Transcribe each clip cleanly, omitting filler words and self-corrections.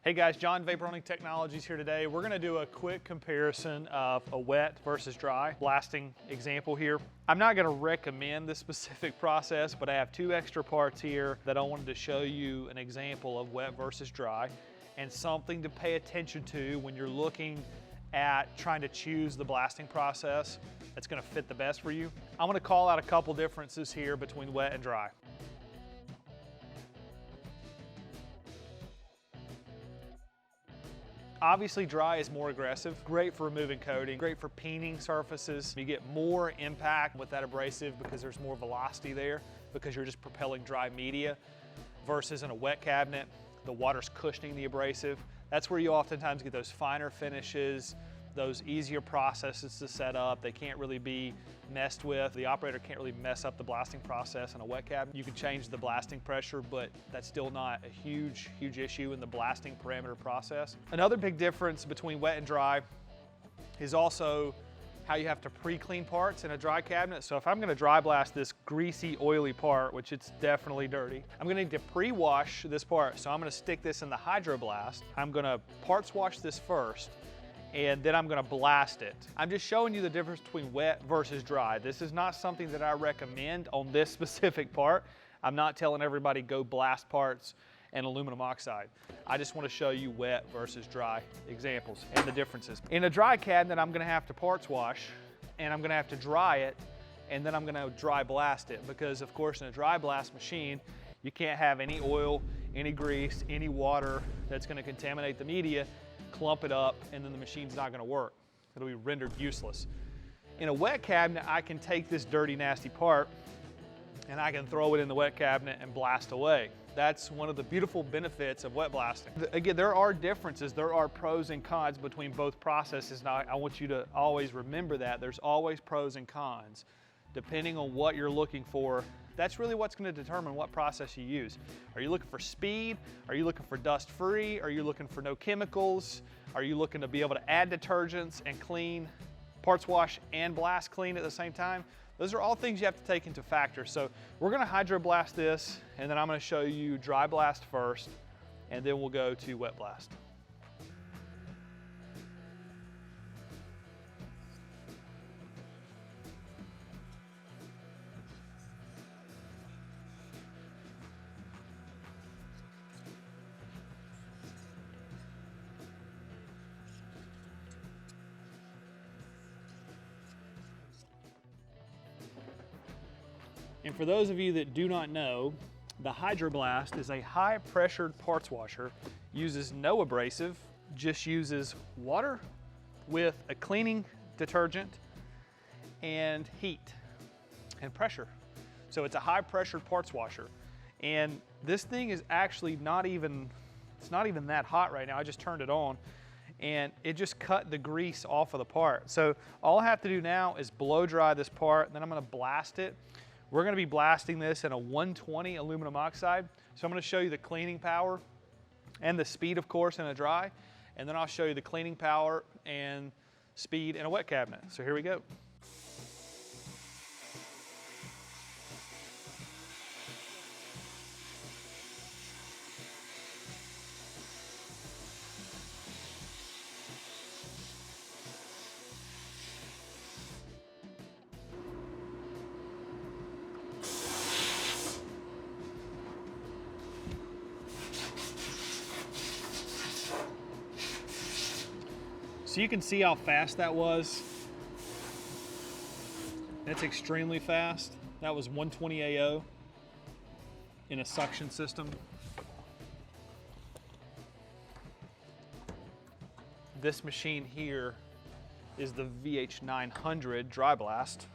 Hey guys, John, Vapor Running Technologies here today. We're gonna do a quick comparison of a wet versus dry blasting example here. I'm not gonna recommend this specific process, but I have two extra parts here that I wanted to show you an example of wet versus dry and something to pay attention to when you're looking at trying to choose the blasting process that's gonna fit the best for you. I'm gonna call out a couple differences here between wet and dry. Obviously, dry is more aggressive, great for removing coating, great for peening surfaces. You get more impact with that abrasive because there's more velocity there because you're just propelling dry media versus in a wet cabinet, the water's cushioning the abrasive. That's where you oftentimes get those finer finishes, those easier processes to set up. They can't really be messed with. The operator can't really mess up the blasting process in a wet cabinet. You can change the blasting pressure, but that's still not a huge issue in the blasting parameter process. Another big difference between wet and dry is also how you have to pre-clean parts in a dry cabinet. So if I'm gonna dry blast this greasy, oily part, which it's definitely dirty, I'm gonna need to pre-wash this part. So I'm gonna stick this in the hydroblast. I'm gonna parts wash this first, and then I'm gonna blast it. I'm just showing you the difference between wet versus dry. This is not something that I recommend on this specific part. I'm not telling everybody go blast parts in aluminum oxide. I just wanna show you wet versus dry examples and the differences. In a dry cabinet, I'm gonna have to parts wash, and I'm gonna have to dry it, and then I'm gonna dry blast it, because of course in a dry blast machine, you can't have any oil, any grease, any water that's gonna contaminate the media, clump it up, and then the machine's not gonna work. It'll be rendered useless. In a wet cabinet, I can take this dirty, nasty part and I can throw it in the wet cabinet and blast away. That's one of the beautiful benefits of wet blasting. Again, there are differences, there are pros and cons between both processes. Now, I want you to always remember that. There's always pros and cons. Depending on what you're looking for, that's really what's going to determine what process you use. Are you looking for speed? Are you looking for dust-free? Are you looking for no chemicals? Are you looking to be able to add detergents and clean, parts wash and blast clean at the same time? Those are all things you have to take into factor. So we're going to hydroblast this, and then I'm going to show you dry blast first, and then we'll go to wet blast. And for those of you that do not know, the hydroblast is a high pressured parts washer, uses no abrasive, just uses water with a cleaning detergent and heat and pressure. So it's a high pressured parts washer. And this thing is actually it's not even that hot right now. I just turned it on and it just cut the grease off of the part. So all I have to do now is blow dry this part, and then I'm gonna blast it. We're gonna be blasting this in a 120 aluminum oxide. So I'm gonna show you the cleaning power and the speed, of course, in a dry, and then I'll show you the cleaning power and speed in a wet cabinet. So here we go. So you can see how fast that was. That's extremely fast. That was 120 AO in a suction system. This machine here is the VH900 dry blast.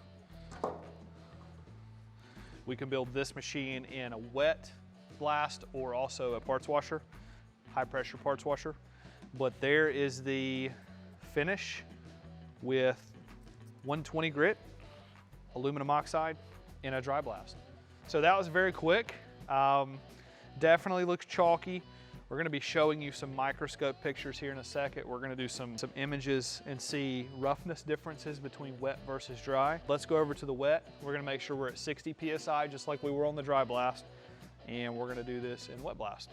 We can build this machine in a wet blast or also a parts washer, high pressure parts washer. But there is the finish with 120 grit, aluminum oxide in a dry blast. So that was very quick. Definitely looks chalky. We're gonna be showing you some microscope pictures here in a second. We're gonna do some images and see roughness differences between wet versus dry. Let's go over to the wet. We're gonna make sure we're at 60 PSI, just like we were on the dry blast. And we're gonna do this in wet blast.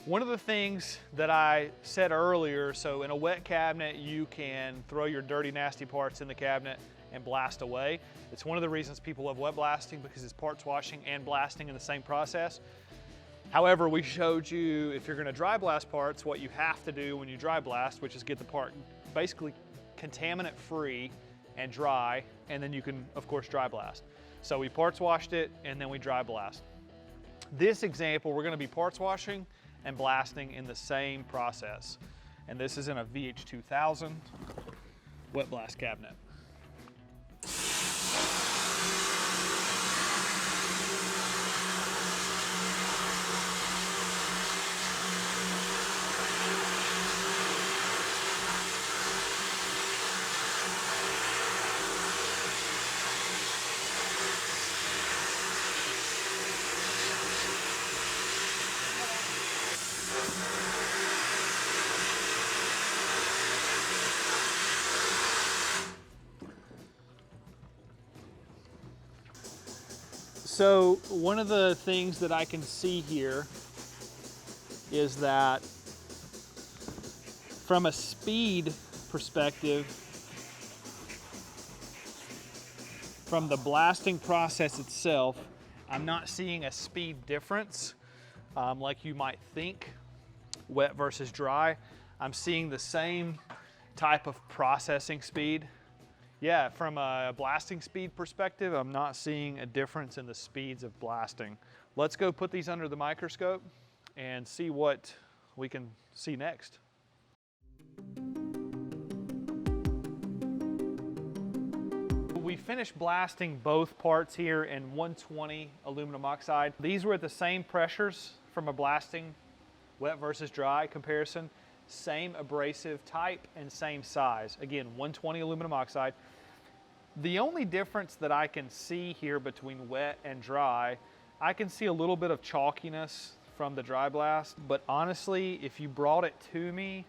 One of the things that I said earlier, so in a wet cabinet, you can throw your dirty, nasty parts in the cabinet and blast away. It's one of the reasons people love wet blasting, because it's parts washing and blasting in the same process. However, we showed you if you're gonna dry blast parts, what you have to do when you dry blast, which is get the part basically contaminant free and dry, and then you can, of course, dry blast. So we parts washed it and then we dry blast. This example, we're gonna be parts washing and blasting in the same process. And this is in a VH2000 wet blast cabinet. So one of the things that I can see here is that from a speed perspective, from the blasting process itself, I'm not seeing a speed difference like you might think, wet versus dry. I'm seeing the same type of processing speed. Yeah, from a blasting speed perspective, I'm not seeing a difference in the speeds of blasting. Let's go put these under the microscope and see what we can see next. We finished blasting both parts here in 120 aluminum oxide. These were at the same pressures from a blasting wet versus dry comparison. Same abrasive type and same size. Again, 120 aluminum oxide. The only difference that I can see here between wet and dry, I can see a little bit of chalkiness from the dry blast, but honestly, if you brought it to me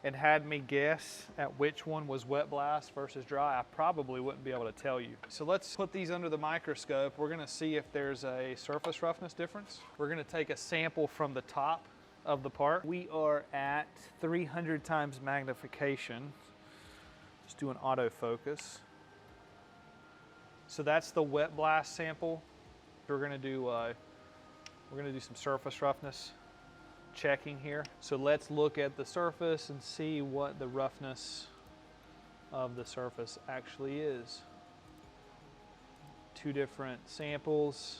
and had me guess at which one was wet blast versus dry, I probably wouldn't be able to tell you. So let's put these under the microscope. We're gonna see if there's a surface roughness difference. We're gonna take a sample from the top of the part. We are at 300 times magnification. Let's do an autofocus. So that's the wet blast sample. We're gonna do some surface roughness checking here. So let's look at the surface and see what the roughness of the surface actually is. Two different samples.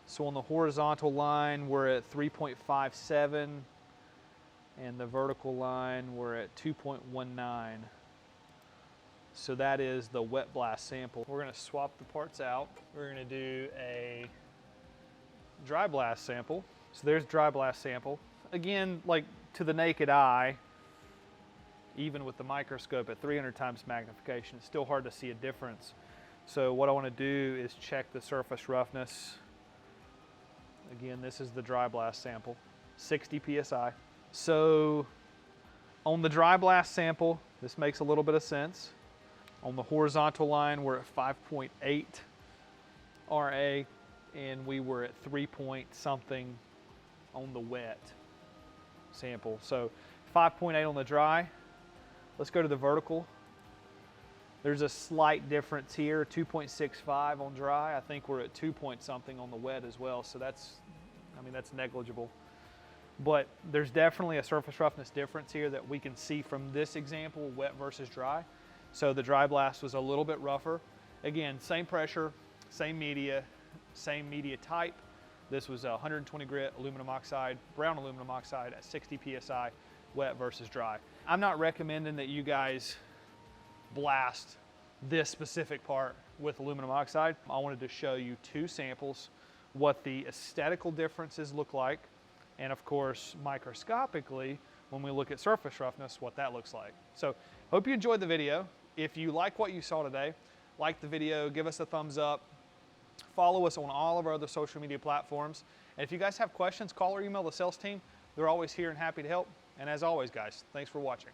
So on the horizontal line, we're at 3.57, and the vertical line, we're at 2.19. So that is the wet blast sample. We're gonna swap the parts out. We're gonna do a dry blast sample. So there's dry blast sample. Again, like to the naked eye, even with the microscope at 300 times magnification, it's still hard to see a difference. So what I wanna do is check the surface roughness. Again, this is the dry blast sample, 60 PSI. So on the dry blast sample, this makes a little bit of sense. On the horizontal line, we're at 5.8 RA, and we were at 3 point something on the wet sample. So 5.8 on the dry. Let's go to the vertical. There's a slight difference here, 2.65 on dry. I think we're at 2 point something on the wet as well. So that's negligible. But there's definitely a surface roughness difference here that we can see from this example, wet versus dry. So the dry blast was a little bit rougher. Again, same pressure, same media type. This was 120 grit aluminum oxide, brown aluminum oxide at 60 PSI, wet versus dry. I'm not recommending that you guys blast this specific part with aluminum oxide. I wanted to show you two samples, what the aesthetical differences look like, and of course, microscopically, when we look at surface roughness, what that looks like. So, hope you enjoyed the video. If you like what you saw today, like the video, give us a thumbs up, follow us on all of our other social media platforms. And if you guys have questions, call or email the sales team. They're always here and happy to help. And as always, guys, thanks for watching.